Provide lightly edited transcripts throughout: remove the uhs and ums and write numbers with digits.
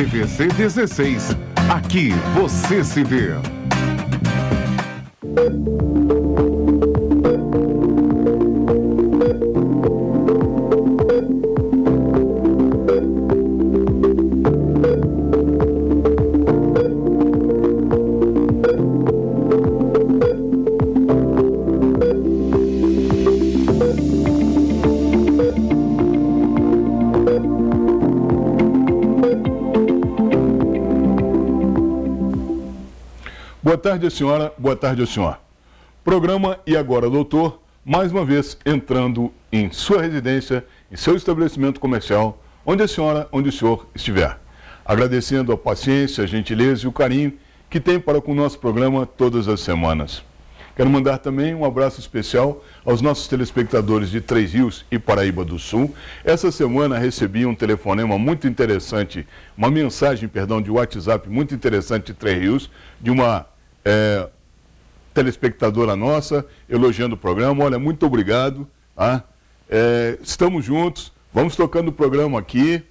TVC 16. Aqui você se vê. Boa tarde, a senhora. Boa tarde, ao senhor. Programa E Agora, Doutor, mais uma vez entrando em sua residência, em seu estabelecimento comercial, onde a senhora, onde o senhor estiver. Agradecendo a paciência, a gentileza e o carinho que tem para com o nosso programa todas as semanas. Quero mandar também um abraço especial aos nossos telespectadores de Três Rios e Paraíba do Sul. Essa semana recebi um telefonema muito interessante, uma mensagem, de WhatsApp muito interessante de Três Rios, de uma telespectadora nossa, elogiando o programa. Olha, muito obrigado. Tá? Estamos juntos, vamos tocando o programa aqui,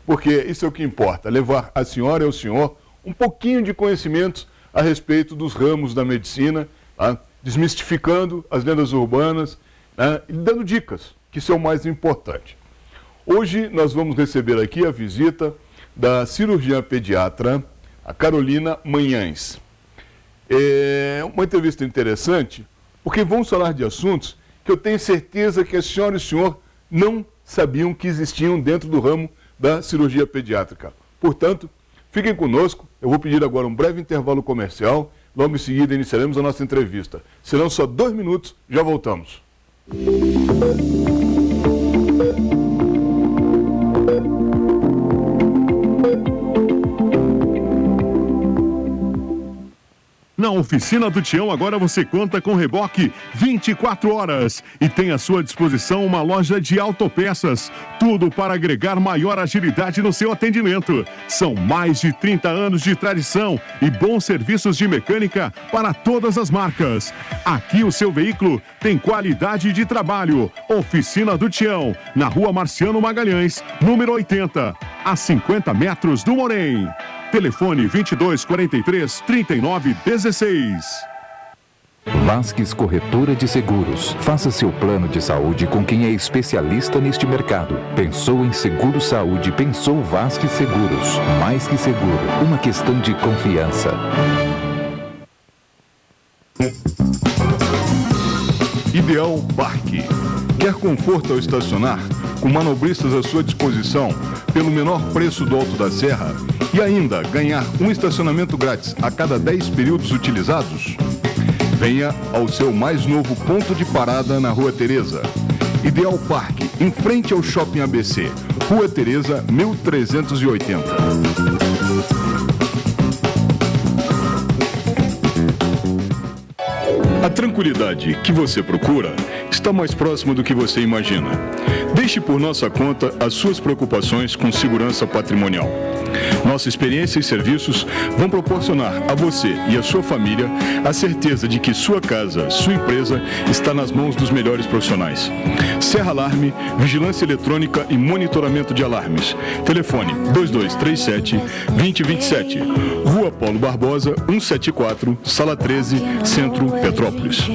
porque isso é o que importa, levar a senhora e ao senhor um pouquinho de conhecimentos a respeito dos ramos da medicina, tá? Desmistificando as lendas urbanas, né? E dando dicas, que são o mais importante. Hoje nós vamos receber aqui a visita da cirurgiã pediatra, a Carolina Manhães. É uma entrevista interessante, porque vamos falar de assuntos que eu tenho certeza que a senhora e o senhor não sabiam que existiam dentro do ramo da cirurgia pediátrica. Portanto, fiquem conosco, eu vou pedir agora um breve intervalo comercial, logo em seguida iniciaremos a nossa entrevista. Serão só 2 minutos, já voltamos. Na Oficina do Tião, agora você conta com reboque 24 horas e tem à sua disposição uma loja de autopeças. Tudo para agregar maior agilidade no seu atendimento. São mais de 30 anos de tradição e bons serviços de mecânica para todas as marcas. Aqui o seu veículo tem qualidade de trabalho. Oficina do Tião, na Rua Marciano Magalhães, número 80, a 50 metros do Morém. Telefone 2243-3916. Vasques Corretora de Seguros. Faça seu plano de saúde com quem é especialista neste mercado. Pensou em seguro saúde, pensou Vasques Seguros. Mais que seguro, uma questão de confiança. Ideal Parque. Quer conforto ao estacionar? Com manobristas à sua disposição, pelo menor preço do Alto da Serra? E ainda ganhar um estacionamento grátis a cada 10 períodos utilizados? Venha ao seu mais novo ponto de parada na Rua Tereza. Ideal Parque, em frente ao Shopping ABC, Rua Tereza, 1380. A tranquilidade que você procura está mais próxima do que você imagina. Deixe por nossa conta as suas preocupações com segurança patrimonial. Nossa experiência e serviços vão proporcionar a você e a sua família a certeza de que sua casa, sua empresa está nas mãos dos melhores profissionais. Serra Alarme, vigilância eletrônica e monitoramento de alarmes. Telefone 2237-2027. Rua Paulo Barbosa, 174, Sala 13, Centro, Petrópolis.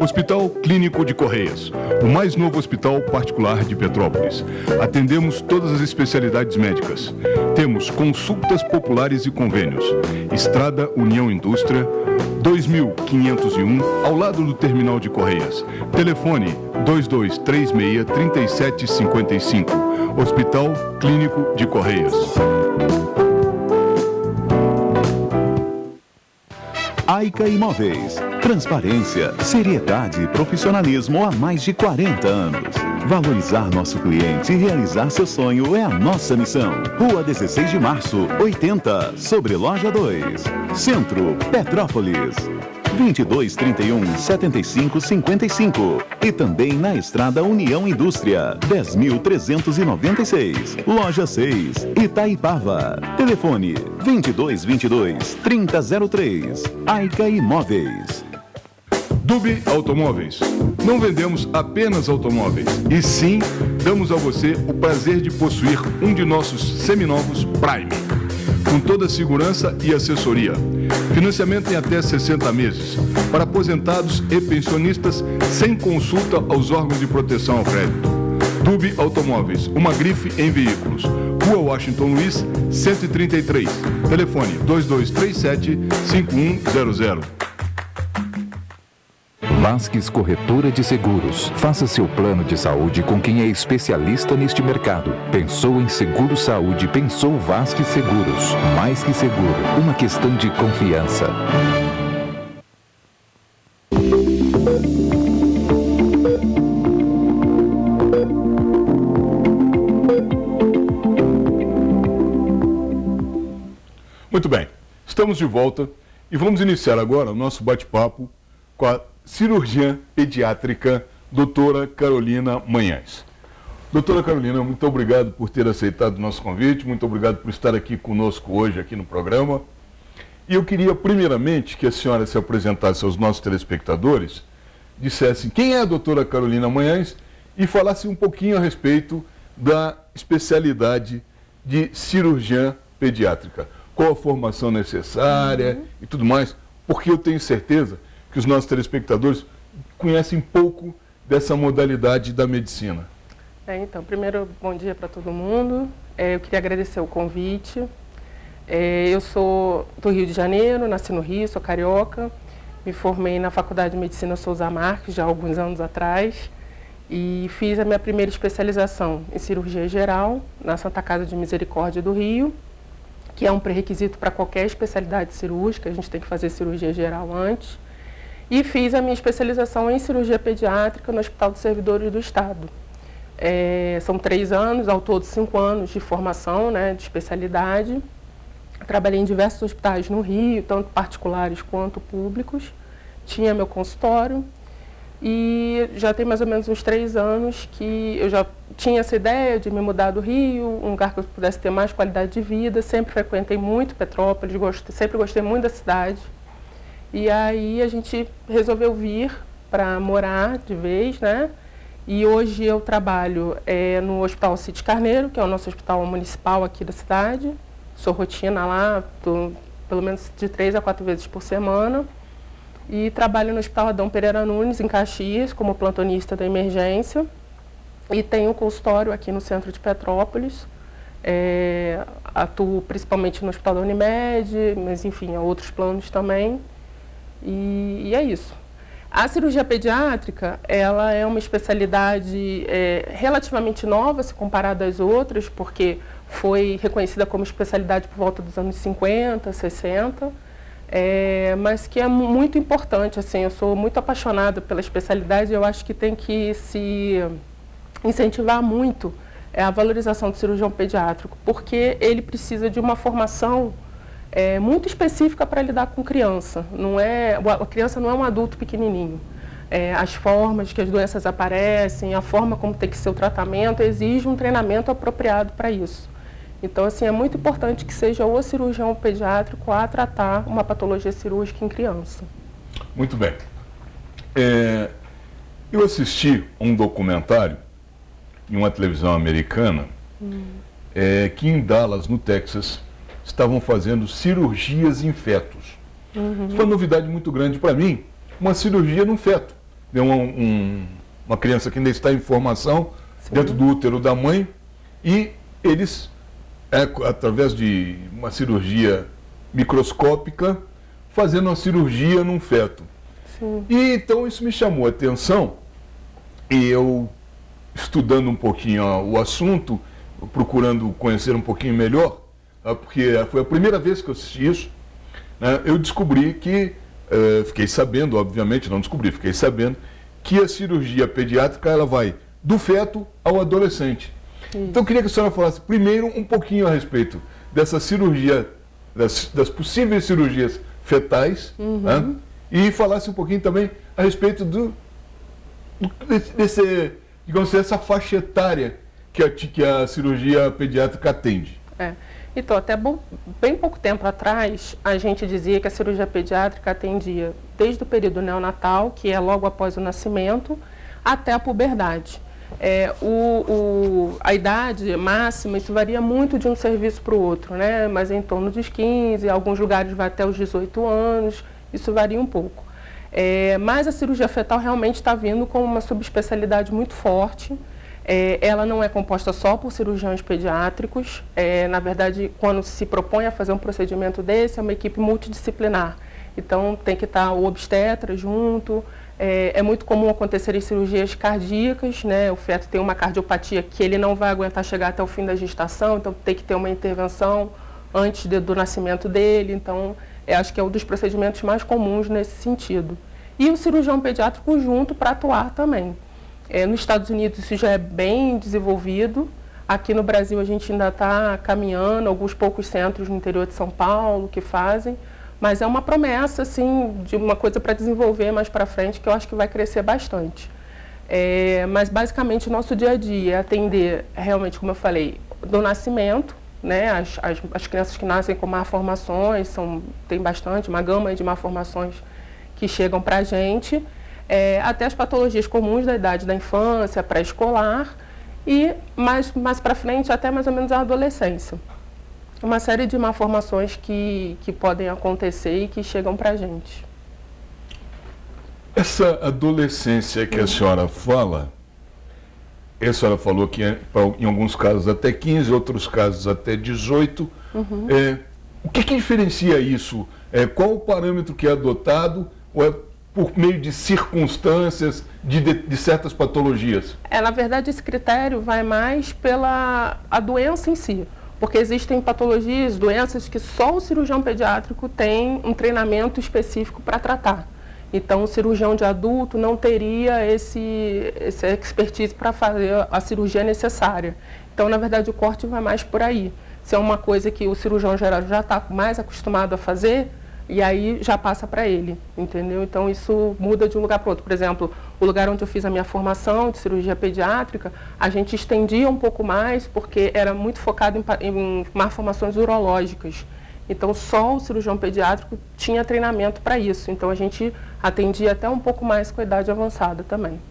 Hospital Clínico de Correias, o mais novo hospital particular de Petrópolis. Atendemos todas as especialidades médicas. Temos consultas populares e convênios. Estrada União Indústria, 2501, ao lado do Terminal de Correias. Telefone 2236-3755. Hospital Clínico de Correias. Aica Imóveis. Transparência, seriedade e profissionalismo há mais de 40 anos. Valorizar nosso cliente e realizar seu sonho é a nossa missão. Rua 16 de Março, 80, sobre Loja 2. Centro, Petrópolis. 2231-7555. E também na Estrada União Indústria, 10.396. Loja 6, Itaipava. Telefone 2222-3003. Aica Imóveis. Dubi Automóveis. Não vendemos apenas automóveis, e sim damos a você o prazer de possuir um de nossos seminovos Prime, com toda a segurança e assessoria. Financiamento em até 60 meses, para aposentados e pensionistas, sem consulta aos órgãos de proteção ao crédito. Dubi Automóveis, uma grife em veículos. Rua Washington Luiz, 133. Telefone 2237-5100. Vasques Corretora de Seguros. Faça seu plano de saúde com quem é especialista neste mercado. Pensou em seguro saúde, pensou Vasques Seguros. Mais que seguro, uma questão de confiança. Muito bem, estamos de volta e vamos iniciar agora o nosso bate-papo com a cirurgiã pediátrica, doutora Carolina Manhães. Doutora Carolina, muito obrigado por ter aceitado o nosso convite, muito obrigado por estar aqui conosco hoje, aqui no programa. E eu queria, primeiramente, que a senhora se apresentasse aos nossos telespectadores, dissesse quem é a doutora Carolina Manhães e falasse um pouquinho a respeito da especialidade de cirurgiã pediátrica. Qual a formação necessária e tudo mais, porque eu tenho certeza que os nossos telespectadores conhecem pouco dessa modalidade da medicina. Então, primeiro, bom dia para todo mundo. Eu queria agradecer o convite. Eu sou do Rio de Janeiro, nasci no Rio, sou carioca. Me formei na Faculdade de Medicina Souza Marques, já há alguns anos atrás. E fiz a minha primeira especialização em cirurgia geral, na Santa Casa de Misericórdia do Rio, que é um pré-requisito para qualquer especialidade cirúrgica, a gente tem que fazer cirurgia geral antes. E fiz a minha especialização em cirurgia pediátrica no Hospital dos Servidores do Estado. São 3 anos, ao todo 5 anos de formação, né, de especialidade. Trabalhei em diversos hospitais no Rio, tanto particulares quanto públicos. Tinha meu consultório e já tem mais ou menos uns 3 anos que eu já tinha essa ideia de me mudar do Rio, um lugar que eu pudesse ter mais qualidade de vida. Sempre frequentei muito Petrópolis, sempre gostei muito da cidade. E aí a gente resolveu vir para morar de vez, né? E hoje eu trabalho no Hospital Cid Carneiro, que é o nosso hospital municipal aqui da cidade. Sou rotina lá, pelo menos de 3 a 4 vezes por semana. E trabalho no Hospital Adão Pereira Nunes, em Caxias, como plantonista da emergência. E tenho um consultório aqui no centro de Petrópolis. Atuo principalmente no Hospital da Unimed, mas enfim, há outros planos também. E é isso. A cirurgia pediátrica, ela é uma especialidade relativamente nova, se comparada às outras, porque foi reconhecida como especialidade por volta dos anos 50, 60, mas que é muito importante. Assim, eu sou muito apaixonada pela especialidade e eu acho que tem que se incentivar muito a valorização do cirurgião pediátrico, porque ele precisa de uma formação muito específica para lidar com criança. A criança não é um adulto pequenininho. As formas que as doenças aparecem, a forma como tem que ser o tratamento, exige um treinamento apropriado para isso. Então, assim, é muito importante que seja o cirurgião pediátrico a tratar uma patologia cirúrgica em criança. Muito bem. Eu assisti um documentário em uma televisão americana que em Dallas, no Texas, estavam fazendo cirurgias em fetos. Isso foi uma novidade muito grande para mim, uma cirurgia num feto. Uma criança que ainda está em formação dentro do útero da mãe e eles, através de uma cirurgia microscópica, fazendo uma cirurgia num feto. Sim. E então isso me chamou a atenção e eu, estudando um pouquinho o assunto, procurando conhecer um pouquinho melhor, porque foi a primeira vez que eu assisti isso, né, eu descobri que, fiquei sabendo, obviamente, não descobri, fiquei sabendo, que a cirurgia pediátrica ela vai do feto ao adolescente. Então eu queria que a senhora falasse primeiro um pouquinho a respeito dessa cirurgia, das possíveis cirurgias fetais, né, e falasse um pouquinho também a respeito digamos assim, essa faixa etária que a cirurgia pediátrica atende. Então, até bem pouco tempo atrás, a gente dizia que a cirurgia pediátrica atendia desde o período neonatal, que é logo após o nascimento, até a puberdade. A idade máxima, isso varia muito de um serviço para o outro, né? Mas em torno dos 15, alguns lugares vai até os 18 anos, isso varia um pouco. Mas a cirurgia fetal realmente está vindo com uma subespecialidade muito forte. Ela não é composta só por cirurgiões pediátricos. Na verdade, quando se propõe a fazer um procedimento desse, é uma equipe multidisciplinar. Então, tem que estar o obstetra junto. É muito comum acontecerem cirurgias cardíacas, né? O feto tem uma cardiopatia que ele não vai aguentar chegar até o fim da gestação, então tem que ter uma intervenção antes do nascimento dele. Então, acho que é um dos procedimentos mais comuns nesse sentido. E o cirurgião pediátrico junto para atuar também. Nos Estados Unidos isso já é bem desenvolvido. Aqui no Brasil a gente ainda está caminhando, alguns poucos centros no interior de São Paulo que fazem, mas é uma promessa assim, de uma coisa para desenvolver mais para frente que eu acho que vai crescer bastante. Mas basicamente o nosso dia a dia é atender realmente, como eu falei, do nascimento, né? As crianças que nascem com malformações, tem bastante, uma gama de malformações que chegam para a gente, até as patologias comuns da idade da infância, pré-escolar e mais para frente até mais ou menos a adolescência. Uma série de malformações que podem acontecer e que chegam para a gente. Essa adolescência que a senhora fala, a senhora falou que em alguns casos até 15, outros casos até 18. O que diferencia isso? Qual o parâmetro que é adotado? Ou é por meio de circunstâncias de certas patologias? Na verdade, esse critério vai mais pela a doença em si. Porque existem patologias, doenças que só o cirurgião pediátrico tem um treinamento específico para tratar. Então, o cirurgião de adulto não teria essa expertise para fazer a cirurgia necessária. Então, na verdade, o corte vai mais por aí. Se é uma coisa que o cirurgião geral já está mais acostumado a fazer, e aí já passa para ele, entendeu? Então, isso muda de um lugar para o outro. Por exemplo, o lugar onde eu fiz a minha formação de cirurgia pediátrica, a gente estendia um pouco mais, porque era muito focado em malformações urológicas. Então, só o cirurgião pediátrico tinha treinamento para isso. Então, a gente atendia até um pouco mais com a idade avançada também.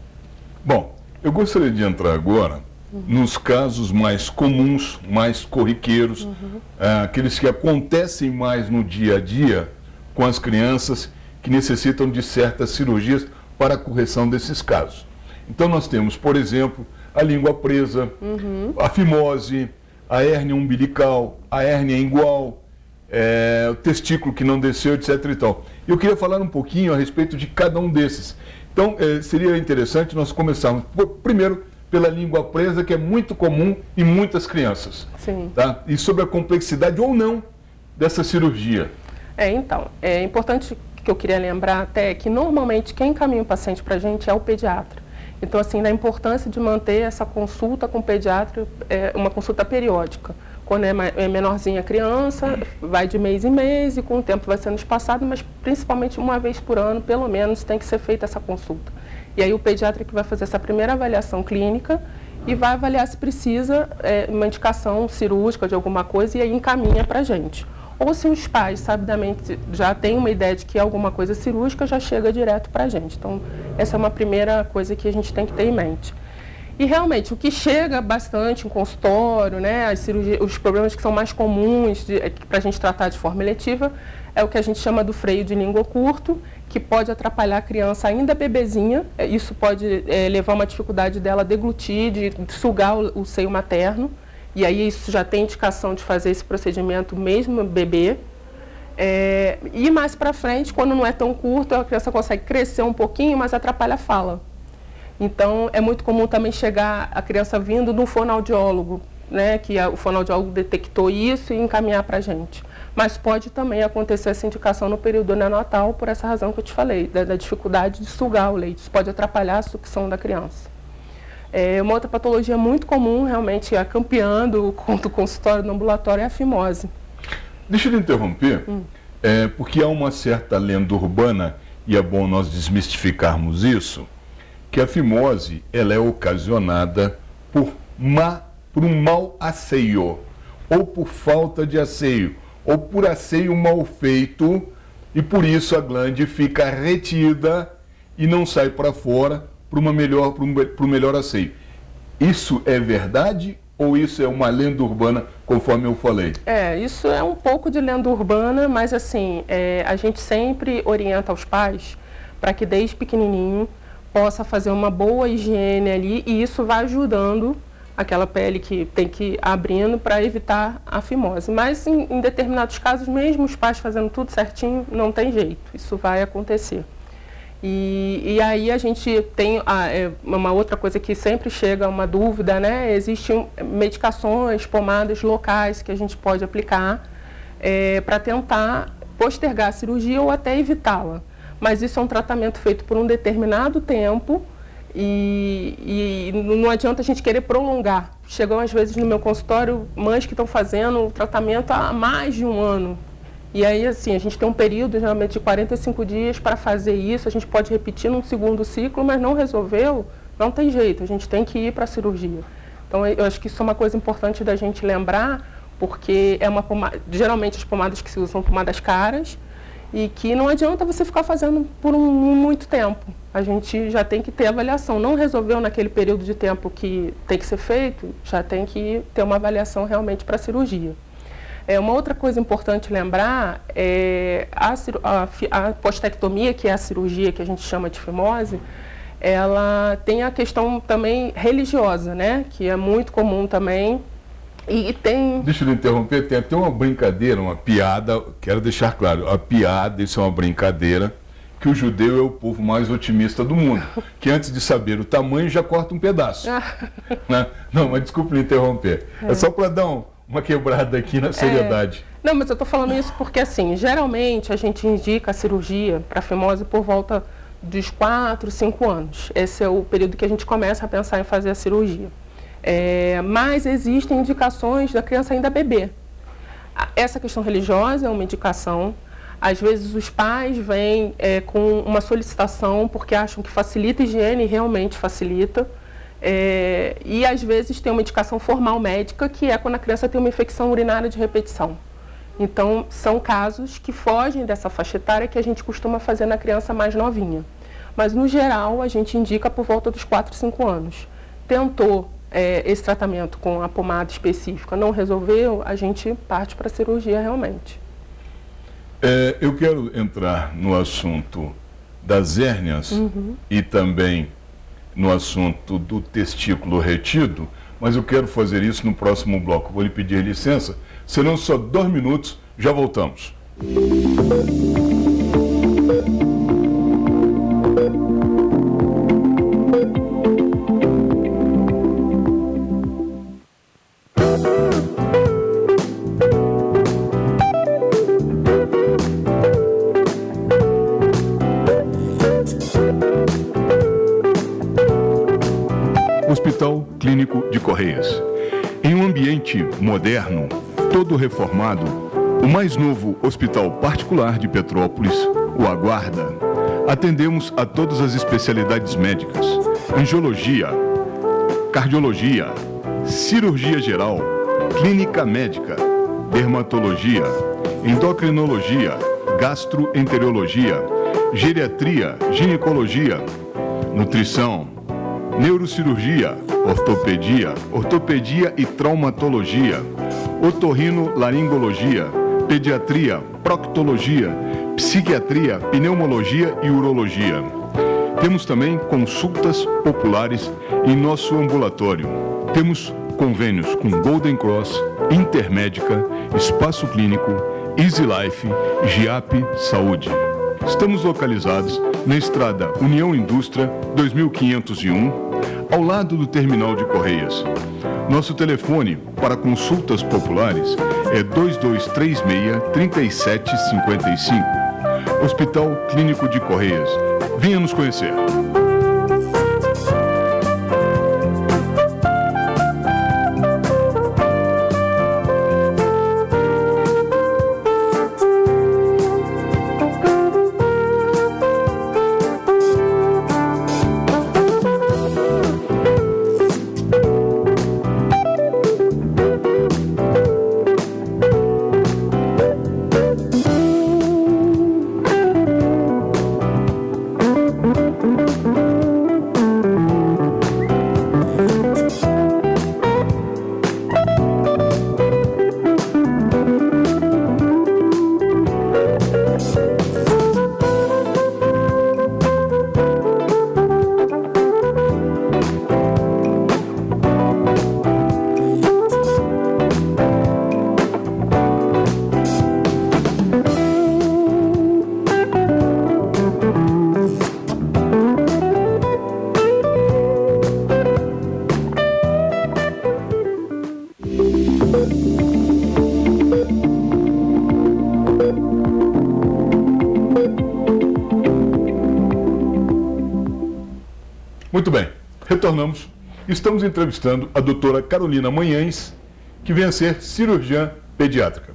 Bom, eu gostaria de entrar agora nos casos mais comuns, mais corriqueiros, aqueles que acontecem mais no dia a dia, com as crianças que necessitam de certas cirurgias para a correção desses casos. Então nós temos, por exemplo, a língua presa, a fimose, a hérnia umbilical, a hérnia ingual, o testículo que não desceu, etc. e tal. Eu queria falar um pouquinho a respeito de cada um desses. Então seria interessante nós começarmos, primeiro, pela língua presa, que é muito comum em muitas crianças. Sim. Tá? E sobre a complexidade ou não dessa cirurgia. Então, é importante que eu queria lembrar até que normalmente quem encaminha o paciente para a gente é o pediatra. Então, assim, da importância de manter essa consulta com o pediatra, uma consulta periódica. Quando é menorzinha a criança, vai de mês em mês e com o tempo vai sendo espaçado, mas principalmente uma vez por ano, pelo menos, tem que ser feita essa consulta. E aí o pediatra que vai fazer essa primeira avaliação clínica e vai avaliar se precisa uma indicação cirúrgica de alguma coisa e aí encaminha para a gente. Ou se os pais, sabidamente, já têm uma ideia de que é alguma coisa cirúrgica, já chega direto para a gente. Então, essa é uma primeira coisa que a gente tem que ter em mente. E, realmente, o que chega bastante em consultório, né, os problemas que são mais comuns para a gente tratar de forma eletiva, é o que a gente chama do freio de língua curto, que pode atrapalhar a criança ainda bebezinha. Isso pode levar a uma dificuldade dela deglutir, de sugar o seio materno. E aí isso já tem indicação de fazer esse procedimento mesmo bebê. E mais para frente, quando não é tão curto, a criança consegue crescer um pouquinho, mas atrapalha a fala. Então, é muito comum também chegar a criança vindo no fonoaudiólogo, né, que o fonoaudiólogo detectou isso e encaminhar para a gente. Mas pode também acontecer essa indicação no período neonatal, por essa razão que eu te falei, da dificuldade de sugar o leite. Isso pode atrapalhar a sucção da criança. Uma outra patologia muito comum, realmente, a campeã do consultório no ambulatório, é a fimose. Deixa eu interromper, porque há uma certa lenda urbana, e é bom nós desmistificarmos isso, que a fimose ela é ocasionada por um mau asseio. ou por falta de asseio, ou por asseio mal feito, e por isso a glande fica retida e não sai para fora para o melhor asseio. Isso é verdade ou isso é uma lenda urbana, conforme eu falei? Isso é um pouco de lenda urbana, mas assim, a gente sempre orienta os pais para que desde pequenininho possa fazer uma boa higiene ali, e isso vai ajudando aquela pele que tem que ir abrindo para evitar a fimose. Mas em determinados casos, mesmo os pais fazendo tudo certinho, não tem jeito, isso vai acontecer. E aí a gente tem uma outra coisa que sempre chega uma dúvida, né? Existem medicações, pomadas locais que a gente pode aplicar para tentar postergar a cirurgia ou até evitá-la. Mas isso é um tratamento feito por um determinado tempo e não adianta a gente querer prolongar. Chegam às vezes no meu consultório mães que estão fazendo o tratamento há mais de um ano. E aí, assim, a gente tem um período, geralmente, de 45 dias para fazer isso. A gente pode repetir num segundo ciclo, mas não resolveu, não tem jeito. A gente tem que ir para a cirurgia. Então, eu acho que isso é uma coisa importante da gente lembrar, porque é uma pomada, geralmente as pomadas que se usam são pomadas caras e que não adianta você ficar fazendo por muito tempo. A gente já tem que ter avaliação. Não resolveu naquele período de tempo que tem que ser feito, já tem que ter uma avaliação realmente para a cirurgia. Uma outra coisa importante lembrar é a postectomia, que é a cirurgia que a gente chama de fimose, ela tem a questão também religiosa, né? Que é muito comum também. E tem... Deixa eu interromper, tem até uma brincadeira, uma piada, quero deixar claro, a piada, isso é uma brincadeira, que o judeu é o povo mais otimista do mundo, que antes de saber o tamanho já corta um pedaço. Né? Não, mas desculpe me interromper. É só para dar uma quebrada aqui na seriedade. Não, mas eu estou falando isso porque, assim, geralmente a gente indica a cirurgia para fimose por volta dos 4, 5 anos. Esse é o período que a gente começa a pensar em fazer a cirurgia. Mas existem indicações da criança ainda bebê. Essa questão religiosa é uma indicação. Às vezes os pais vêm com uma solicitação porque acham que facilita a higiene e realmente facilita. E às vezes tem uma indicação formal médica, que é quando a criança tem uma infecção urinária de repetição. Então, são casos que fogem dessa faixa etária que a gente costuma fazer na criança mais novinha. Mas, no geral, a gente indica por volta dos 4, 5 anos. Tentou esse tratamento com a pomada específica, não resolveu, a gente parte para a cirurgia realmente. Eu quero entrar no assunto das hérnias e também no assunto do testículo retido, mas eu quero fazer isso no próximo bloco. Vou lhe pedir licença, serão só 2 minutos, já voltamos. Hospital Clínico de Correias. Em um ambiente moderno, todo reformado, o mais novo hospital particular de Petrópolis o aguarda. Atendemos a todas as especialidades médicas: angiologia, cardiologia, cirurgia geral, clínica médica, dermatologia, endocrinologia, gastroenterologia, geriatria, ginecologia, nutrição, neurocirurgia, ortopedia e traumatologia, otorrinolaringologia, pediatria, proctologia, psiquiatria, pneumologia e urologia. Temos também consultas populares em nosso ambulatório. Temos convênios com Golden Cross, Intermédica, Espaço Clínico, Easy Life, GIAP Saúde. Estamos localizados na estrada União Indústria 2501, ao lado do terminal de Correias. Nosso telefone para consultas populares é 2236-3755. Hospital Clínico de Correias. Venha nos conhecer. Muito bem, retornamos. Estamos entrevistando a doutora Carolina Manhães, que vem a ser cirurgiã pediátrica.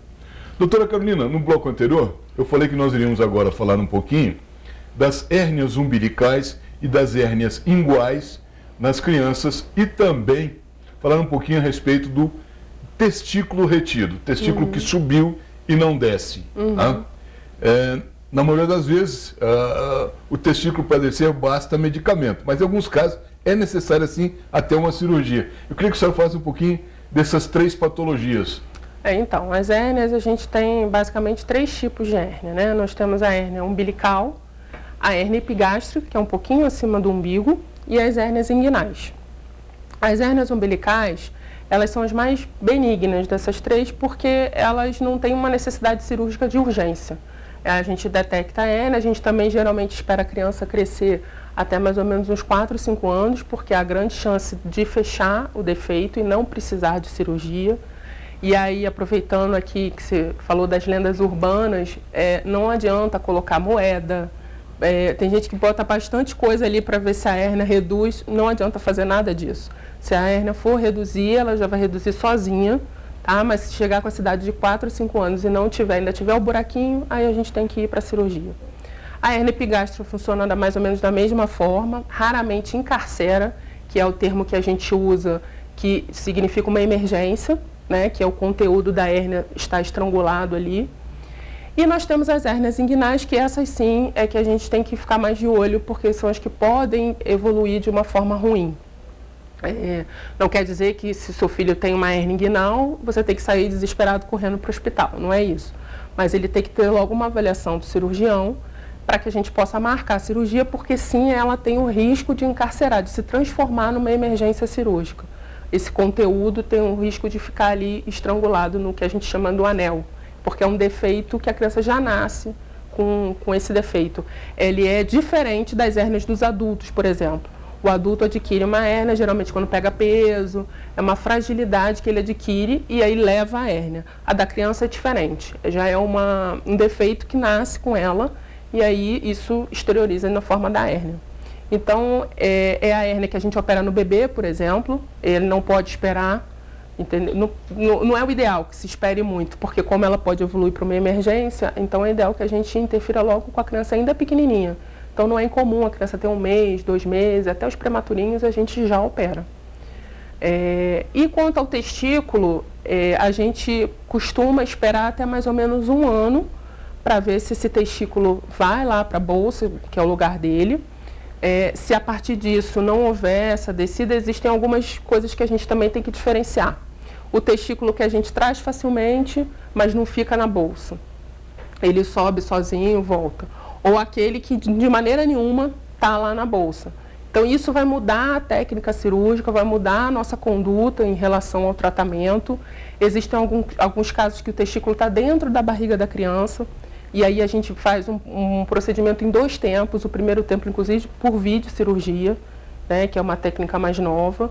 Doutora Carolina, no bloco anterior, eu falei que nós iríamos agora falar um pouquinho das hérnias umbilicais e das hérnias inguais nas crianças e também falar um pouquinho a respeito do testículo retido, testículo que subiu e não desce. Tá? Na maioria das vezes, o testículo para descer basta medicamento, mas em alguns casos é necessário, assim, até uma cirurgia. Eu queria que a senhora falasse um pouquinho dessas 3 patologias. Então, as hérnias, a gente tem basicamente 3 tipos de hérnia, né? Nós temos a hérnia umbilical, a hérnia epigástrica, que é um pouquinho acima do umbigo, e as hérnias inguinais. As hérnias umbilicais, elas são as mais benignas dessas 3, porque elas não têm uma necessidade cirúrgica de urgência. A gente detecta a hérnia, a gente também geralmente espera a criança crescer até mais ou menos uns 4, 5 anos, porque há grande chance de fechar o defeito e não precisar de cirurgia. E aí, aproveitando aqui que você falou das lendas urbanas, não adianta colocar moeda. Tem gente que bota bastante coisa ali para ver se a hérnia reduz, não adianta fazer nada disso. Se a hérnia for reduzir, ela já vai reduzir sozinha. Tá? Mas se chegar com a idade de 4 ou 5 anos e não tiver, ainda tiver o buraquinho, aí a gente tem que ir para a cirurgia. A hérnia epigástrica funciona mais ou menos da mesma forma, raramente encarcera, que é o termo que a gente usa, que significa uma emergência, né? Que é o conteúdo da hérnia está estrangulado ali. E nós temos as hérnias inguinais, que essas sim é que a gente tem que ficar mais de olho, porque são as que podem evoluir de uma forma ruim. Não quer dizer que se seu filho tem uma hérnia inguinal, você tem que sair desesperado correndo para o hospital, não é isso. Mas ele tem que ter logo uma avaliação do cirurgião para que a gente possa marcar a cirurgia, porque sim, ela tem o risco de encarcerar, de se transformar numa emergência cirúrgica. Esse conteúdo tem o risco de ficar ali estrangulado no que a gente chama do anel, porque é um defeito que a criança já nasce com esse defeito. Ele é diferente das hérnias dos adultos, por exemplo. O adulto adquire uma hérnia, geralmente quando pega peso, é uma fragilidade que ele adquire e aí leva a hérnia. A da criança é diferente, já é um defeito que nasce com ela e aí isso exterioriza na forma da hérnia. Então, é a hérnia que a gente opera no bebê, por exemplo, ele não pode esperar, entendeu? Não é o ideal que se espere muito, porque como ela pode evoluir para uma emergência, então é ideal que a gente interfira logo com a criança ainda pequenininha. Então, não é incomum a criança ter 1 mês, 2 meses, até os prematurinhos a gente já opera. E quanto ao testículo, a gente costuma esperar até mais ou menos 1 ano para ver se esse testículo vai lá para a bolsa, que é o lugar dele. Se a partir disso não houver essa descida, existem algumas coisas que a gente também tem que diferenciar. O testículo que a gente traz facilmente, mas não fica na bolsa. Ele sobe sozinho, volta. Ou aquele que de maneira nenhuma está lá na bolsa. Então isso vai mudar a técnica cirúrgica, vai mudar a nossa conduta em relação ao tratamento. Existem alguns casos que o testículo está dentro da barriga da criança, e aí a gente faz um procedimento em 2 tempos, o primeiro tempo inclusive por videocirurgia, né, que é uma técnica mais nova.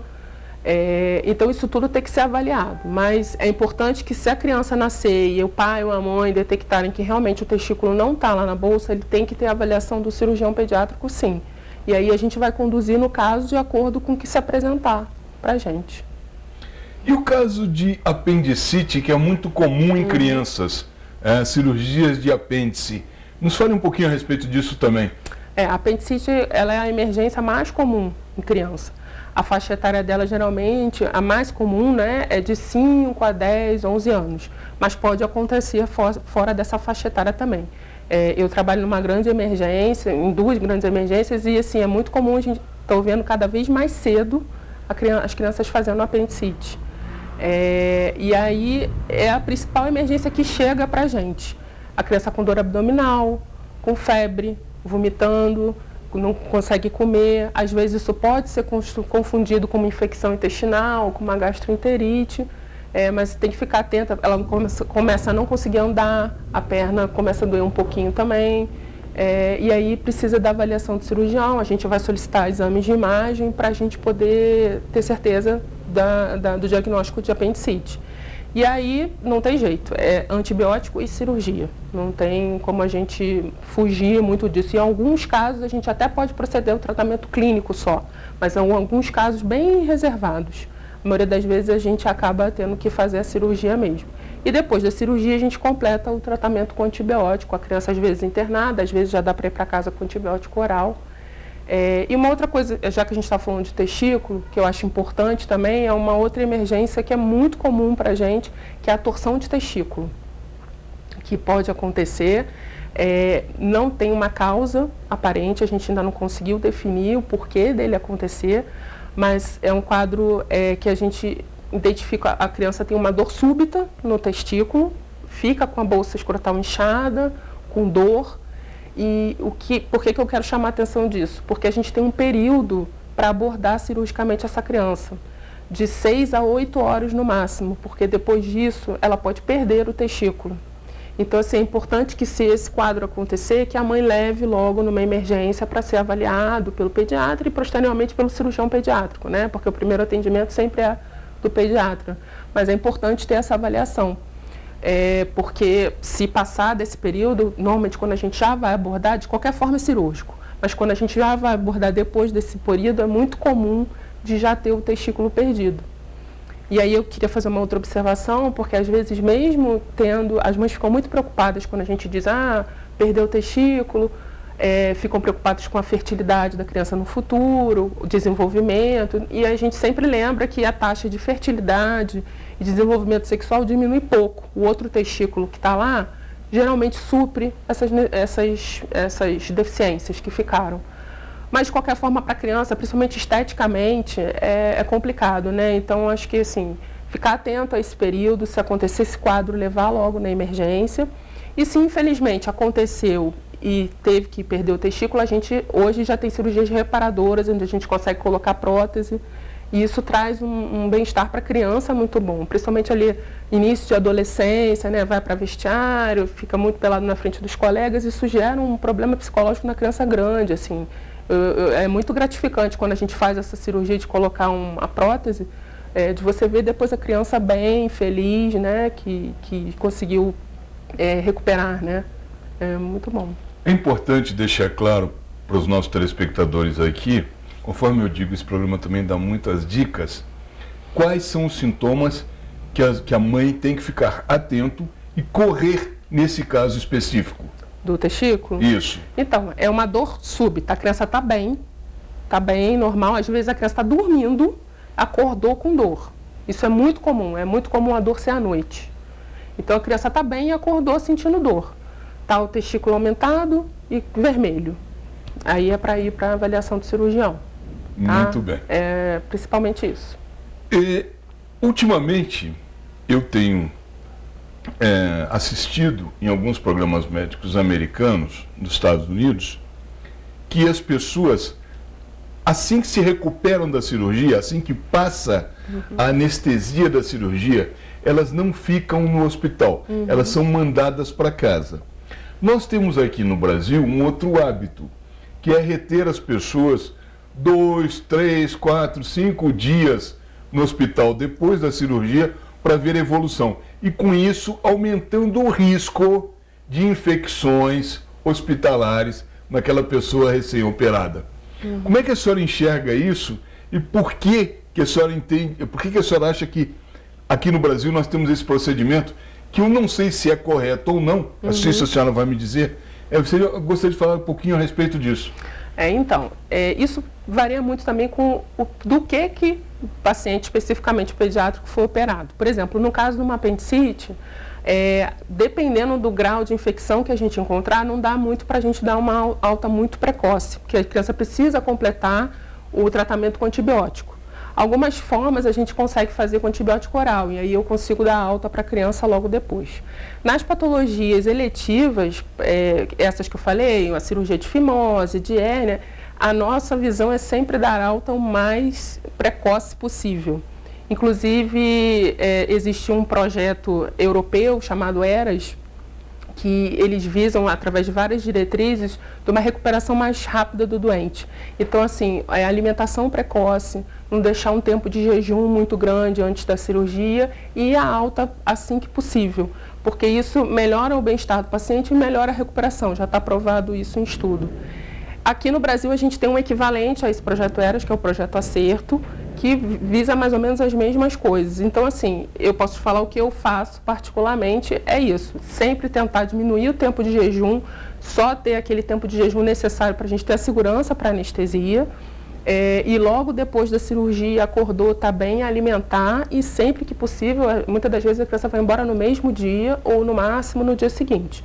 Então isso tudo tem que ser avaliado, mas é importante que se a criança nascer e o pai ou a mãe detectarem que realmente o testículo não está lá na bolsa, ele tem que ter a avaliação do cirurgião pediátrico, sim. E aí a gente vai conduzir no caso de acordo com o que se apresentar para a gente. E o caso de apendicite, que é muito comum em crianças, cirurgias de apêndice, nos fale um pouquinho a respeito disso também. A apendicite, ela é a emergência mais comum em criança. A faixa etária dela, geralmente, a mais comum, né, é de 5 a 10, 11 anos. Mas pode acontecer fora dessa faixa etária também. Eu trabalho numa grande emergência, em 2 grandes emergências, e assim, é muito comum, a gente está vendo cada vez mais cedo as crianças fazendo apendicite. E aí é a principal emergência que chega para a gente. A criança com dor abdominal, com febre, vomitando, não consegue comer. Às vezes isso pode ser confundido com uma infecção intestinal, com uma gastroenterite, mas tem que ficar atenta. Ela começa a não conseguir andar, a perna começa a doer um pouquinho também. E aí precisa da avaliação do cirurgião. A gente vai solicitar exames de imagem para a gente poder ter certeza do diagnóstico de apendicite. E aí não tem jeito, é antibiótico e cirurgia. Não tem como a gente fugir muito disso. Em alguns casos a gente até pode proceder ao tratamento clínico só, mas em alguns casos bem reservados. A maioria das vezes a gente acaba tendo que fazer a cirurgia mesmo. E depois da cirurgia a gente completa o tratamento com antibiótico. A criança às vezes internada, às vezes já dá para ir para casa com antibiótico oral. E uma outra coisa, já que a gente está falando de testículo, que eu acho importante também, é uma outra emergência que é muito comum para a gente, que é a torção de testículo, que pode acontecer. Não tem uma causa aparente, a gente ainda não conseguiu definir o porquê dele acontecer, mas é um quadro que a gente identifica, a criança tem uma dor súbita no testículo, fica com a bolsa escrotal inchada, com dor. E por que eu quero chamar a atenção disso? Porque a gente tem um período para abordar cirurgicamente essa criança, de 6 a 8 horas no máximo, porque depois disso ela pode perder o testículo. Então, assim, é importante que, se esse quadro acontecer, que a mãe leve logo numa emergência para ser avaliado pelo pediatra e posteriormente pelo cirurgião pediátrico, né? Porque o primeiro atendimento sempre é do pediatra, mas é importante ter essa avaliação. Porque se passar desse período, normalmente quando a gente já vai abordar, de qualquer forma é cirúrgico, mas quando a gente já vai abordar depois desse período, é muito comum de já ter o testículo perdido. E aí eu queria fazer uma outra observação, porque às vezes mesmo tendo, as mães ficam muito preocupadas quando a gente diz, perdeu o testículo, ficam preocupadas com a fertilidade da criança no futuro, o desenvolvimento, e a gente sempre lembra que a taxa de fertilidade e desenvolvimento sexual diminui pouco. O outro testículo que está lá, geralmente supre essas deficiências que ficaram. Mas, de qualquer forma, para a criança, principalmente esteticamente, é complicado, né? Então, acho que, assim, ficar atento a esse período, se acontecer esse quadro, levar logo na emergência. E se, infelizmente, aconteceu e teve que perder o testículo, a gente hoje já tem cirurgias reparadoras, onde a gente consegue colocar prótese. E isso traz um bem-estar para a criança muito bom, principalmente ali início de adolescência, né? Vai para vestiário, fica muito pelado na frente dos colegas, isso gera um problema psicológico na criança grande, assim. É muito gratificante quando a gente faz essa cirurgia de colocar uma prótese, de você ver depois a criança bem, feliz, né? Que conseguiu recuperar, né? É muito bom. É importante deixar claro para os nossos telespectadores aqui, conforme eu digo, esse programa também dá muitas dicas, quais são os sintomas que a mãe tem que ficar atento e correr nesse caso específico. Do testículo? Isso. Então, é uma dor súbita, a criança está bem, normal, às vezes a criança está dormindo, acordou com dor. Isso é muito comum a dor ser à noite. Então a criança está bem e acordou sentindo dor. Está o testículo aumentado e vermelho. Aí é para ir para a avaliação do cirurgião. Tá? Muito bem. Principalmente isso. Ultimamente, eu tenho assistido em alguns programas médicos americanos, dos Estados Unidos, que as pessoas, assim que se recuperam da cirurgia, assim que passa a anestesia da cirurgia, elas não ficam no hospital, elas são mandadas para casa. Nós temos aqui no Brasil um outro hábito, que é reter as pessoas 2, 3, 4, 5 dias no hospital depois da cirurgia para ver a evolução. E com isso aumentando o risco de infecções hospitalares naquela pessoa recém-operada. Como é que a senhora enxerga isso e por que a senhora entende, por que a senhora acha que aqui no Brasil nós temos esse procedimento, que eu não sei se é correto ou não, se a senhora vai me dizer, eu gostaria de falar um pouquinho a respeito disso. Isso varia muito também do que o paciente, especificamente o pediátrico, foi operado. Por exemplo, no caso de uma apendicite, Dependendo do grau de infecção que a gente encontrar, não dá muito para a gente dar uma alta muito precoce, porque a criança precisa completar o tratamento com antibiótico. Algumas formas a gente consegue fazer com antibiótico oral, e aí eu consigo dar alta para a criança logo depois. Nas patologias eletivas, essas que eu falei, a cirurgia de fimose, de hérnia, a nossa visão é sempre dar alta o mais precoce possível. Inclusive, existe um projeto europeu chamado ERAS, que eles visam, através de várias diretrizes, de uma recuperação mais rápida do doente. Então, assim, a alimentação precoce, não deixar um tempo de jejum muito grande antes da cirurgia e a alta assim que possível, porque isso melhora o bem-estar do paciente e melhora a recuperação, já está provado isso em estudo. Aqui no Brasil, a gente tem um equivalente a esse projeto ERAS, que é o projeto Acerto, que visa mais ou menos as mesmas coisas. Então, assim, eu posso falar o que eu faço particularmente, é isso. Sempre tentar diminuir o tempo de jejum, só ter aquele tempo de jejum necessário para a gente ter a segurança para anestesia. E logo depois da cirurgia, acordou, está bem, alimentar e sempre que possível, muitas das vezes a criança vai embora no mesmo dia ou no máximo no dia seguinte.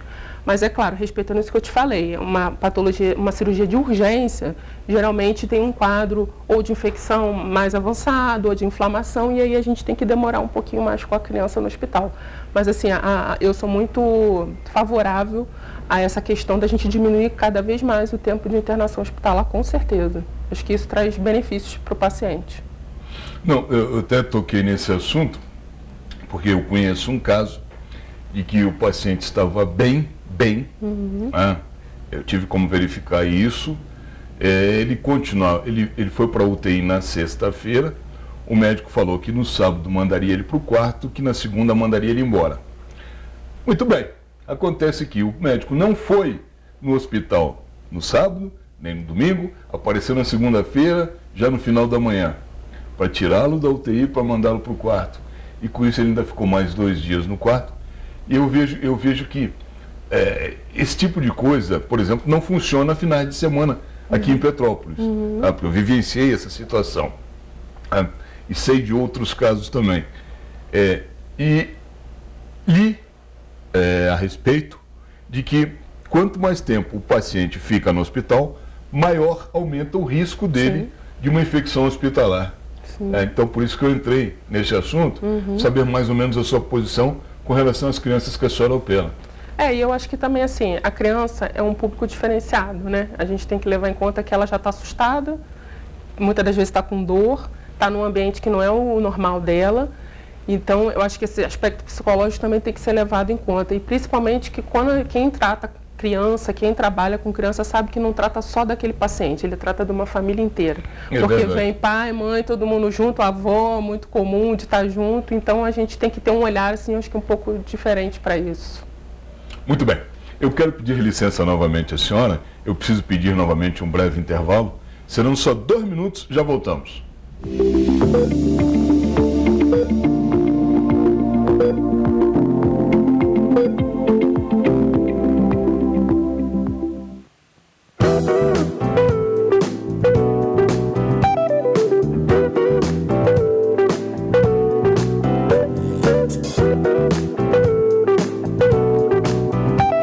Mas é claro, respeitando isso que eu te falei, uma patologia, uma cirurgia de urgência, geralmente tem um quadro ou de infecção mais avançado ou de inflamação e aí a gente tem que demorar um pouquinho mais com a criança no hospital. Mas assim, eu sou muito favorável a essa questão da gente diminuir cada vez mais o tempo de internação hospitalar, com certeza. Acho que isso traz benefícios para o paciente. Não, eu até toquei nesse assunto, porque eu conheço um caso de que o paciente estava bem, né? Eu tive como verificar isso. Ele continuava, ele foi para a UTI na sexta-feira, o médico falou que no sábado mandaria ele para o quarto, que na segunda mandaria ele embora. Muito bem, acontece que o médico não foi no hospital no sábado, nem no domingo, apareceu na segunda-feira, já no final da manhã, para tirá-lo da UTI para mandá-lo para o quarto. E com isso ele ainda ficou mais 2 dias no quarto. E eu vejo que esse tipo de coisa, por exemplo, não funciona finais de semana aqui em Petrópolis. Porque eu vivenciei essa situação. E sei de outros casos também. A respeito de que quanto mais tempo o paciente fica no hospital, maior aumenta o risco dele de uma infecção hospitalar. Então, por isso que eu entrei nesse assunto, saber mais ou menos a sua posição com relação às crianças que a senhora opera. E eu acho que também, assim, a criança é um público diferenciado, né? A gente tem que levar em conta que ela já está assustada, muitas das vezes está com dor, está num ambiente que não é o normal dela. Então, eu acho que esse aspecto psicológico também tem que ser levado em conta. E principalmente que quem trata criança, quem trabalha com criança, sabe que não trata só daquele paciente, ele trata de uma família inteira. Porque vem pai, mãe, todo mundo junto, avó, muito comum de estar junto. Então, a gente tem que ter um olhar, assim, acho que um pouco diferente para isso. Muito bem. Eu quero pedir licença novamente à senhora. Eu preciso pedir novamente um breve intervalo. Serão só 2 minutos, já voltamos.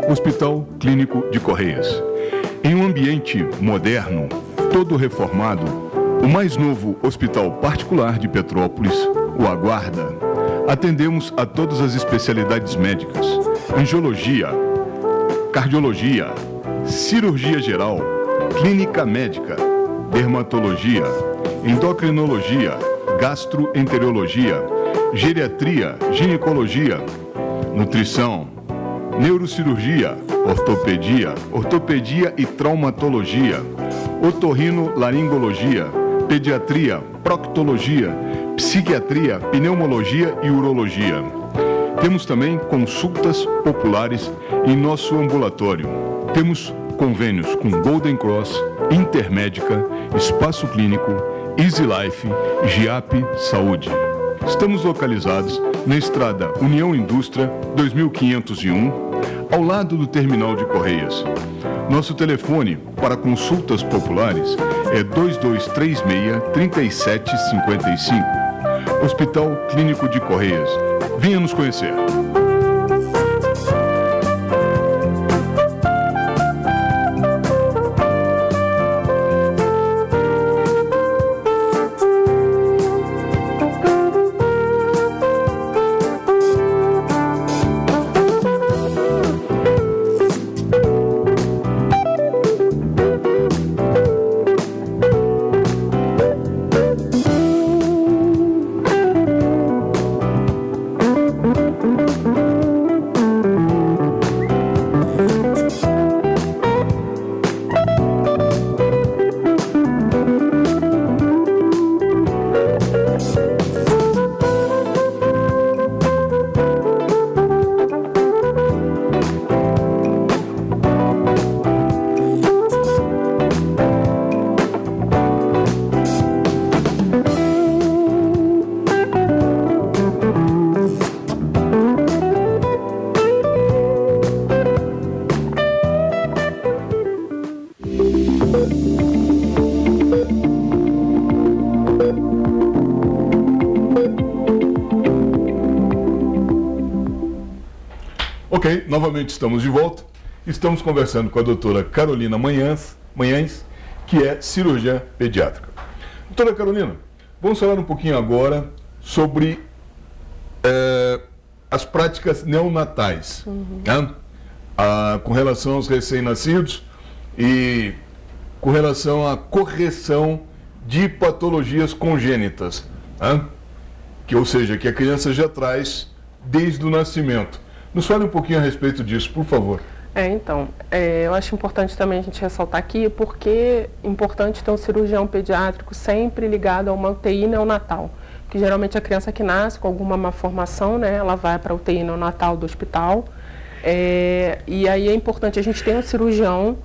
Hospital Clínico de Correias. Em um ambiente moderno, todo reformado, o mais novo hospital particular de Petrópolis o aguarda. Atendemos a todas as especialidades médicas: angiologia, cardiologia, cirurgia geral, clínica médica, dermatologia, endocrinologia, gastroenterologia, geriatria, ginecologia, nutrição, neurocirurgia, ortopedia e traumatologia, otorrinolaringologia, pediatria, proctologia, psiquiatria, pneumologia e urologia. Temos também consultas populares em nosso ambulatório. Temos convênios com Golden Cross, Intermédica, Espaço Clínico, Easy Life, GIAP Saúde. Estamos localizados na estrada União Indústria 2501, ao lado do terminal de Correias. Nosso telefone para consultas populares é 2236-3755. Hospital Clínico de Correias. Venha nos conhecer. Ok, novamente estamos de volta. Estamos conversando com a doutora Carolina Manhães, que é cirurgiã pediátrica. Doutora Carolina, vamos falar um pouquinho agora sobre as práticas neonatais, né? Com relação aos recém-nascidos e com relação à correção de patologias congênitas, né? Ou seja, que a criança já traz desde o nascimento. Nos fale um pouquinho a respeito disso, por favor. Eu acho importante também a gente ressaltar aqui porque é importante ter um cirurgião pediátrico sempre ligado a uma UTI neonatal. Porque geralmente a criança que nasce com alguma malformação, né, ela vai para a UTI neonatal do hospital. E aí é importante a gente ter um cirurgião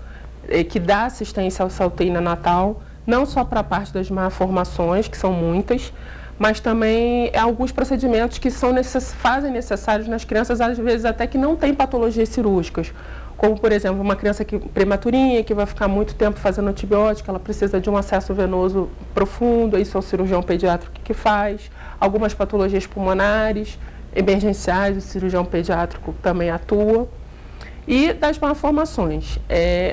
que dá assistência ao UTI neonatal, não só para a parte das malformações, que são muitas, mas também alguns procedimentos que fazem necessários nas crianças, às vezes até que não têm patologias cirúrgicas. Como, por exemplo, uma criança prematurinha, que vai ficar muito tempo fazendo antibiótico, ela precisa de um acesso venoso profundo, isso é o cirurgião pediátrico que faz. Algumas patologias pulmonares, emergenciais, o cirurgião pediátrico também atua. E das malformações,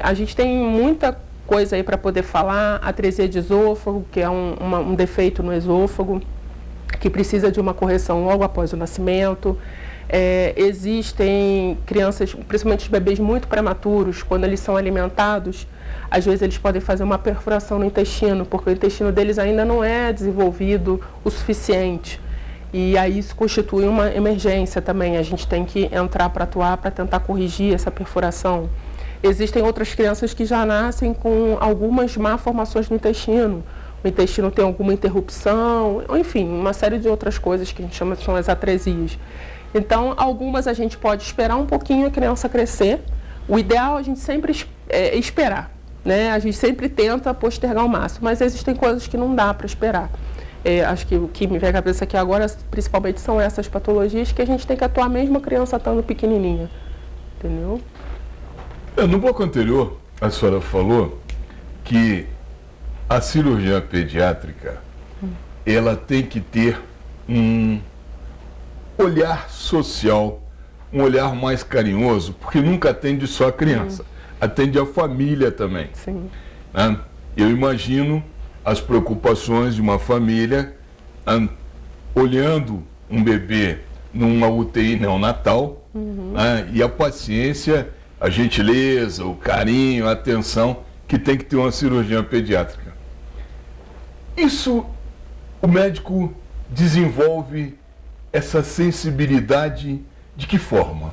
a gente tem muita coisa aí para poder falar, atresia de esôfago, que é um defeito no esôfago, que precisa de uma correção logo após o nascimento. Existem crianças, principalmente os bebês muito prematuros, quando eles são alimentados, às vezes eles podem fazer uma perfuração no intestino, porque o intestino deles ainda não é desenvolvido o suficiente. E aí isso constitui uma emergência também, a gente tem que entrar para atuar, para tentar corrigir essa perfuração. Existem outras crianças que já nascem com algumas malformações no intestino. O intestino tem alguma interrupção, enfim, uma série de outras coisas que a gente chama de as atresias. Então, algumas a gente pode esperar um pouquinho a criança crescer. O ideal a gente sempre esperar, né? A gente sempre tenta postergar ao máximo, mas existem coisas que não dá para esperar. Acho que o que me vem à cabeça aqui agora, principalmente, são essas patologias que a gente tem que atuar mesmo a criança estando pequenininha, entendeu? No bloco anterior, a senhora falou que a cirurgia pediátrica, ela tem que ter um olhar social, um olhar mais carinhoso, porque nunca atende só a criança, atende a família também. Sim. Né? Eu imagino as preocupações de uma família olhando um bebê numa UTI neonatal, né? E a paciência, a gentileza, o carinho, a atenção que tem que ter uma cirurgia pediátrica. Isso, o médico desenvolve essa sensibilidade de que forma?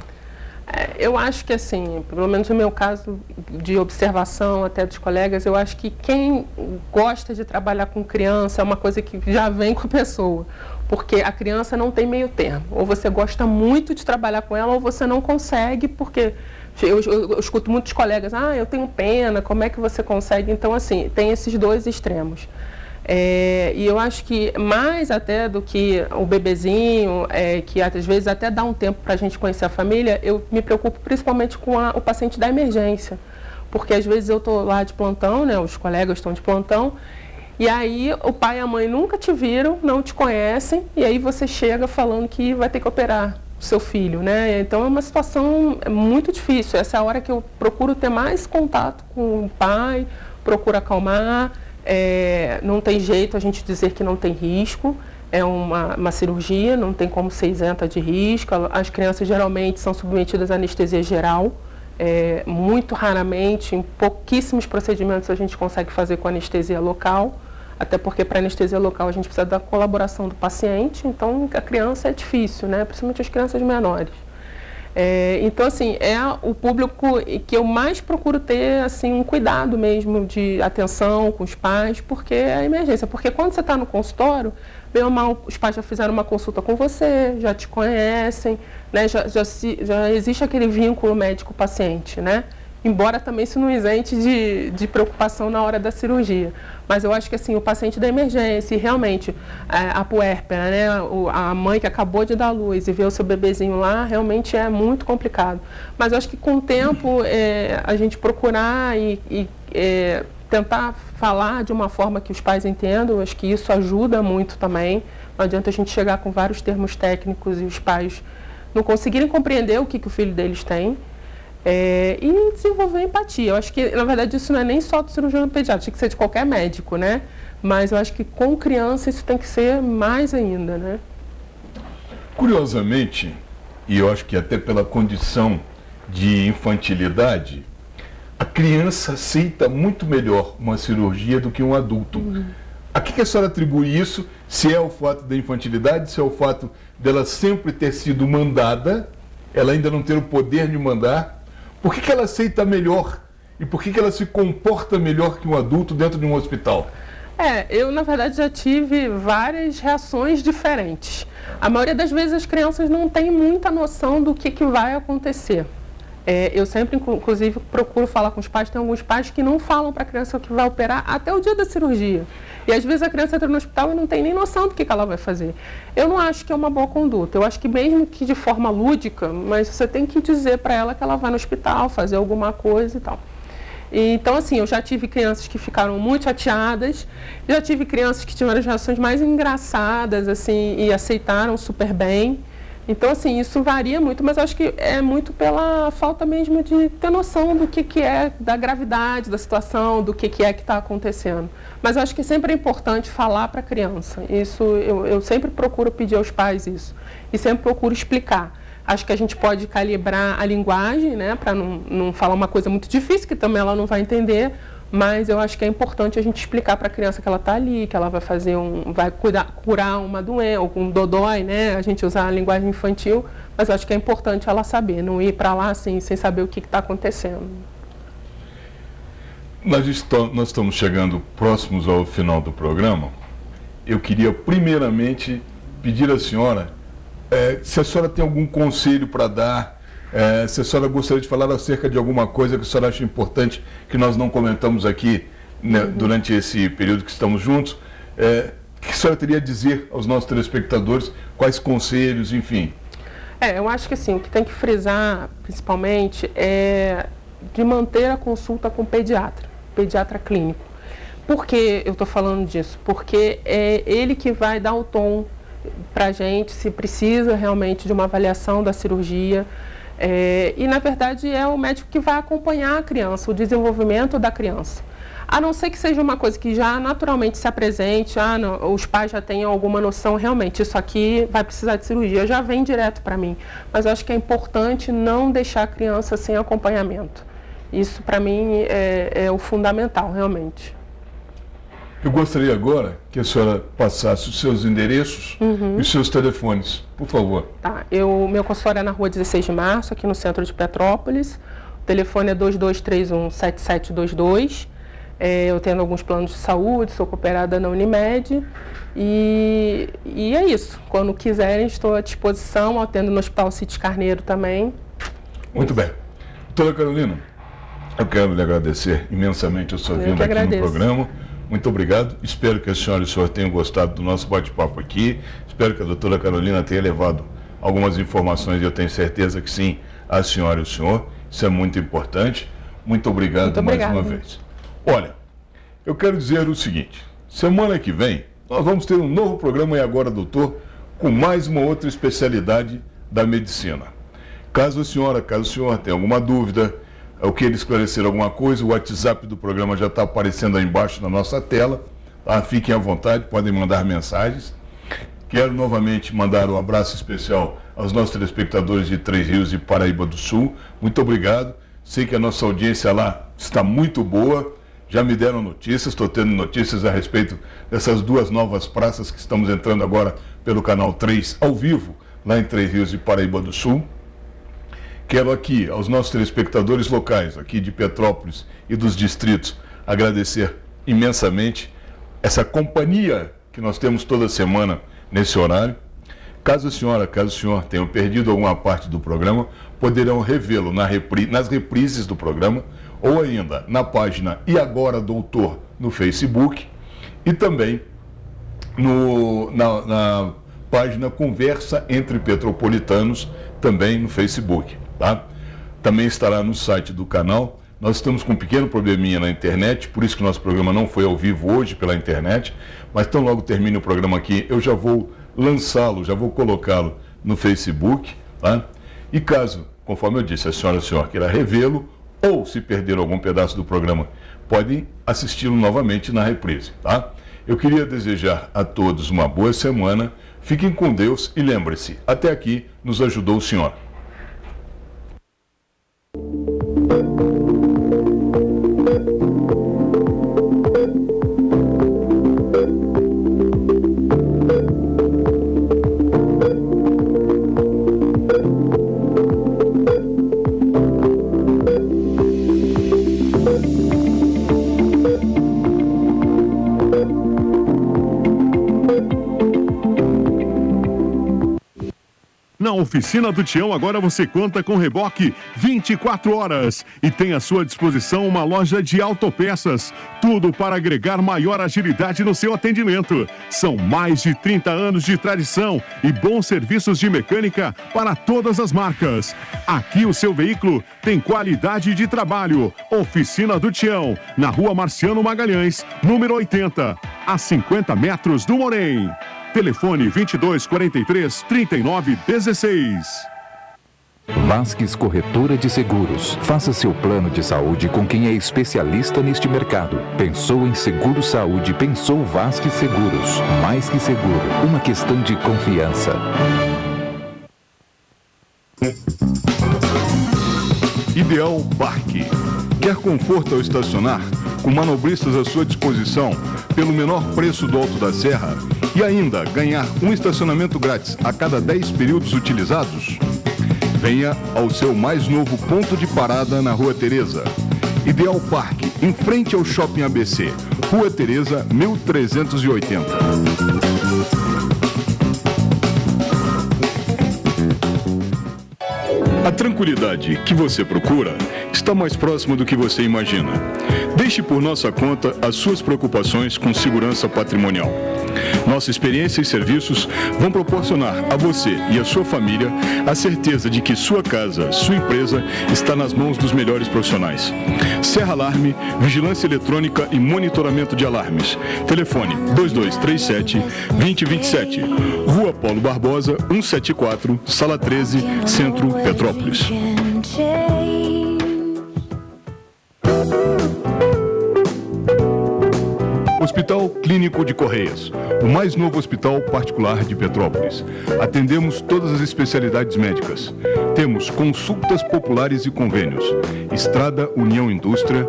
Eu acho que, assim, pelo menos no meu caso de observação até dos colegas, eu acho que quem gosta de trabalhar com criança é uma coisa que já vem com a pessoa, porque a criança não tem meio termo. Ou você gosta muito de trabalhar com ela, ou você não consegue, porque eu escuto muitos colegas, eu tenho pena, como é que você consegue? Então, assim, tem esses dois extremos. E eu acho que mais até do que o bebezinho, que às vezes até dá um tempo para a gente conhecer a família, eu me preocupo principalmente com o paciente da emergência, porque às vezes eu estou lá de plantão, né, os colegas estão de plantão, e aí o pai e a mãe nunca te viram, não te conhecem, e aí você chega falando que vai ter que operar o seu filho, né? Então é uma situação muito difícil. Essa é a hora que eu procuro ter mais contato com o pai, procuro acalmar. Não tem jeito a gente dizer que não tem risco, é uma cirurgia, não tem como ser isenta de risco. As crianças geralmente são submetidas à anestesia geral, muito raramente, em pouquíssimos procedimentos a gente consegue fazer com anestesia local, até porque para anestesia local a gente precisa da colaboração do paciente, então a criança é difícil, né? Principalmente as crianças menores. Então, assim, é o público que eu mais procuro ter, assim, um cuidado mesmo de atenção com os pais, porque é a emergência. Porque quando você está no consultório, bem ou mal, os pais já fizeram uma consulta com você, já te conhecem, né? Já existe aquele vínculo médico-paciente, né? Embora também isso não isente de preocupação na hora da cirurgia. Mas eu acho que, assim, o paciente da emergência, e realmente, a puérpera, né, a mãe que acabou de dar luz e ver o seu bebezinho lá, realmente é muito complicado. Mas eu acho que com o tempo, a gente procurar e tentar falar de uma forma que os pais entendam, eu acho que isso ajuda muito também. Não adianta a gente chegar com vários termos técnicos e os pais não conseguirem compreender o que o filho deles tem e desenvolver empatia. Eu acho que, na verdade, isso não é nem só do cirurgião pediatra, tinha que ser de qualquer médico, né? Mas eu acho que com criança isso tem que ser mais ainda, né? Curiosamente, e eu acho que até pela condição de infantilidade, a criança aceita muito melhor uma cirurgia do que um adulto. A que a senhora atribui isso? Se é o fato da infantilidade, se é o fato dela sempre ter sido mandada, ela ainda não ter o poder de mandar? Por que ela aceita melhor? E por que ela se comporta melhor que um adulto dentro de um hospital? Eu, na verdade, já tive várias reações diferentes. A maioria das vezes as crianças não têm muita noção do que vai acontecer. Eu sempre, inclusive, procuro falar com os pais. Tem alguns pais que não falam para a criança o que vai operar até o dia da cirurgia. E às vezes a criança entra no hospital e não tem nem noção do que ela vai fazer. Eu não acho que é uma boa conduta. Eu acho que mesmo que de forma lúdica, mas você tem que dizer para ela que ela vai no hospital, fazer alguma coisa e tal. Então, assim, eu já tive crianças que ficaram muito chateadas, já tive crianças que tiveram as reações mais engraçadas, assim, e aceitaram super bem. Então, assim, isso varia muito, mas eu acho que é muito pela falta mesmo de ter noção do que é, da gravidade da situação, do que é que está acontecendo. Mas eu acho que sempre é importante falar para a criança. Isso, eu sempre procuro pedir aos pais isso. E sempre procuro explicar. Acho que a gente pode calibrar a linguagem, né, para não falar uma coisa muito difícil, que também ela não vai entender, mas eu acho que é importante a gente explicar para a criança que ela está ali, que ela vai fazer vai curar uma doença, ou um dodói, né, a gente usar a linguagem infantil, mas eu acho que é importante ela saber, não ir para lá assim, sem saber o que está acontecendo. Nós estamos chegando próximos ao final do programa. Eu queria primeiramente pedir à senhora se a senhora tem algum conselho para dar, se a senhora gostaria de falar acerca de alguma coisa que a senhora acha importante que nós não comentamos aqui, né, durante esse período que estamos juntos, o que a senhora teria a dizer aos nossos telespectadores, quais conselhos, enfim? Eu acho que assim, o que tem que frisar principalmente é de manter a consulta com o pediatra clínico. Por que eu estou falando disso? Porque é ele que vai dar o tom para a gente, se precisa realmente de uma avaliação da cirurgia. E, na verdade, é o médico que vai acompanhar a criança, o desenvolvimento da criança. A não ser que seja uma coisa que já naturalmente se apresente, os pais já tenham alguma noção, realmente, isso aqui vai precisar de cirurgia, já vem direto para mim. Mas eu acho que é importante não deixar a criança sem acompanhamento. Isso, para mim, é o fundamental, realmente. Eu gostaria agora que a senhora passasse os seus endereços e os seus telefones, por favor. Tá, meu consultório é na rua 16 de março, aqui no centro de Petrópolis. O telefone é 2231-7722. Eu tenho alguns planos de saúde, sou cooperada na Unimed. E é isso. Quando quiserem, estou à disposição, atendo no Hospital Cites Carneiro também. Muito bem. Doutora Carolina, eu quero lhe agradecer imensamente a sua vinda aqui no programa. Muito obrigado. Espero que a senhora e o senhor tenham gostado do nosso bate-papo aqui. Espero que a doutora Carolina tenha levado algumas informações, e eu tenho certeza que sim, a senhora e o senhor. Isso é muito importante. Muito obrigado mais uma vez. Olha, eu quero dizer o seguinte. Semana que vem, nós vamos ter um novo programa E Agora, Doutor, com mais uma outra especialidade da medicina. Caso o senhor tenha alguma dúvida, eu quero esclarecer alguma coisa, o WhatsApp do programa já está aparecendo aí embaixo na nossa tela, tá? Fiquem à vontade, podem mandar mensagens. Quero novamente mandar um abraço especial aos nossos telespectadores de Três Rios e Paraíba do Sul. Muito obrigado. Sei que a nossa audiência lá está muito boa. Já me deram notícias, estou tendo notícias a respeito dessas duas novas praças que estamos entrando agora pelo canal 3 ao vivo, lá em Três Rios e Paraíba do Sul. Quero aqui, aos nossos telespectadores locais, aqui de Petrópolis e dos distritos, agradecer imensamente essa companhia que nós temos toda semana nesse horário. Caso o senhor tenha perdido alguma parte do programa, poderão revê-lo nas reprises do programa, ou ainda na página E Agora Doutor no Facebook, e também na página Conversa Entre Petropolitanos, também no Facebook. Tá? Também estará no site do canal. Nós estamos com um pequeno probleminha na internet, por isso que nosso programa não foi ao vivo hoje pela internet, mas tão logo termine o programa aqui, eu já vou lançá-lo, já vou colocá-lo no Facebook, Tá? E caso, conforme eu disse, a senhora e o senhor queira revê-lo, ou se perder algum pedaço do programa, podem assisti-lo novamente na reprise. Tá? Eu queria desejar a todos uma boa semana, fiquem com Deus e lembre-se, até aqui nos ajudou o senhor. Na Oficina do Tião, agora você conta com reboque 24 horas e tem à sua disposição uma loja de autopeças. Tudo para agregar maior agilidade no seu atendimento. São mais de 30 anos de tradição e bons serviços de mecânica para todas as marcas. Aqui o seu veículo tem qualidade de trabalho. Oficina do Tião, na Rua Marciano Magalhães, número 80, a 50 metros do Morém. Telefone 2243-3916. Vasques Corretora de Seguros. Faça seu plano de saúde com quem é especialista neste mercado. Pensou em seguro saúde, pensou Vasques Seguros. Mais que seguro, uma questão de confiança. Ideal Parque. Quer conforto ao estacionar? Com manobristas à sua disposição, pelo menor preço do Alto da Serra? E ainda ganhar um estacionamento grátis a cada 10 períodos utilizados? Venha ao seu mais novo ponto de parada na Rua Teresa. Ideal Parque, em frente ao Shopping ABC. Rua Teresa, 1380. A tranquilidade que você procura está mais próxima do que você imagina. Deixe por nossa conta as suas preocupações com segurança patrimonial. Nossa experiência e serviços vão proporcionar a você e a sua família a certeza de que sua casa, sua empresa está nas mãos dos melhores profissionais. Serra Alarme, vigilância eletrônica e monitoramento de alarmes. Telefone 2237-2027. Rua Paulo Barbosa, 174, Sala 13, Centro, Petrópolis. Hospital Clínico de Correias, o mais novo hospital particular de Petrópolis. Atendemos todas as especialidades médicas. Temos consultas populares e convênios. Estrada União Indústria,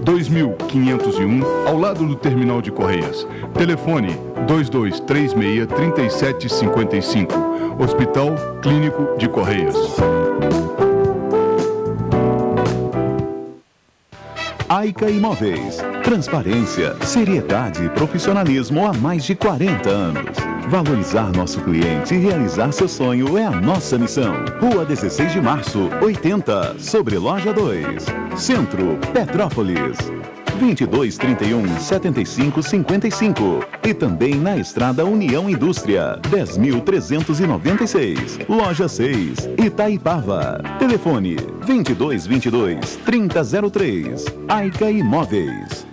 2501, ao lado do Terminal de Correias. Telefone 2236-3755. Hospital Clínico de Correias. Aica Imóveis. Transparência, seriedade e profissionalismo há mais de 40 anos. Valorizar nosso cliente e realizar seu sonho é a nossa missão. Rua 16 de Março, 80, sobre Loja 2. Centro, Petrópolis. 2231-7555. E também na Estrada União Indústria, 10.396. Loja 6, Itaipava. Telefone 2222-3003. Aica Imóveis.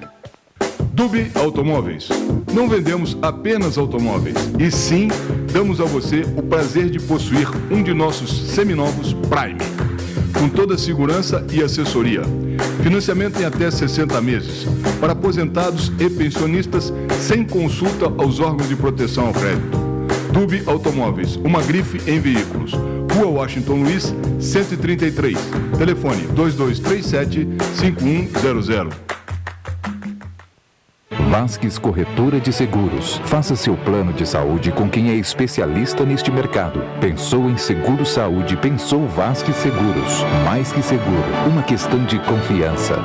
Dubi Automóveis. Não vendemos apenas automóveis, e sim damos a você o prazer de possuir um de nossos seminovos Prime, com toda a segurança e assessoria. Financiamento em até 60 meses, para aposentados e pensionistas, sem consulta aos órgãos de proteção ao crédito. Dubi Automóveis, uma grife em veículos. Rua Washington Luiz, 133. Telefone 2237-5100. Vasques Corretora de Seguros. Faça seu plano de saúde com quem é especialista neste mercado. Pensou em seguro saúde, pensou Vasques Seguros. Mais que seguro, uma questão de confiança.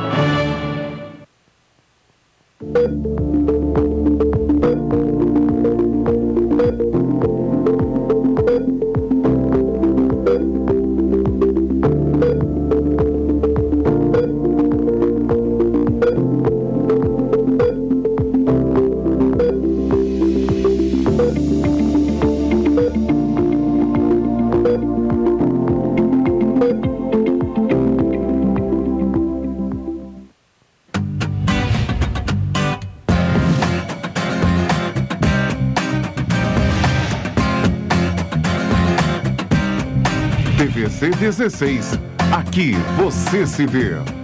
TVC 16. Aqui você se vê.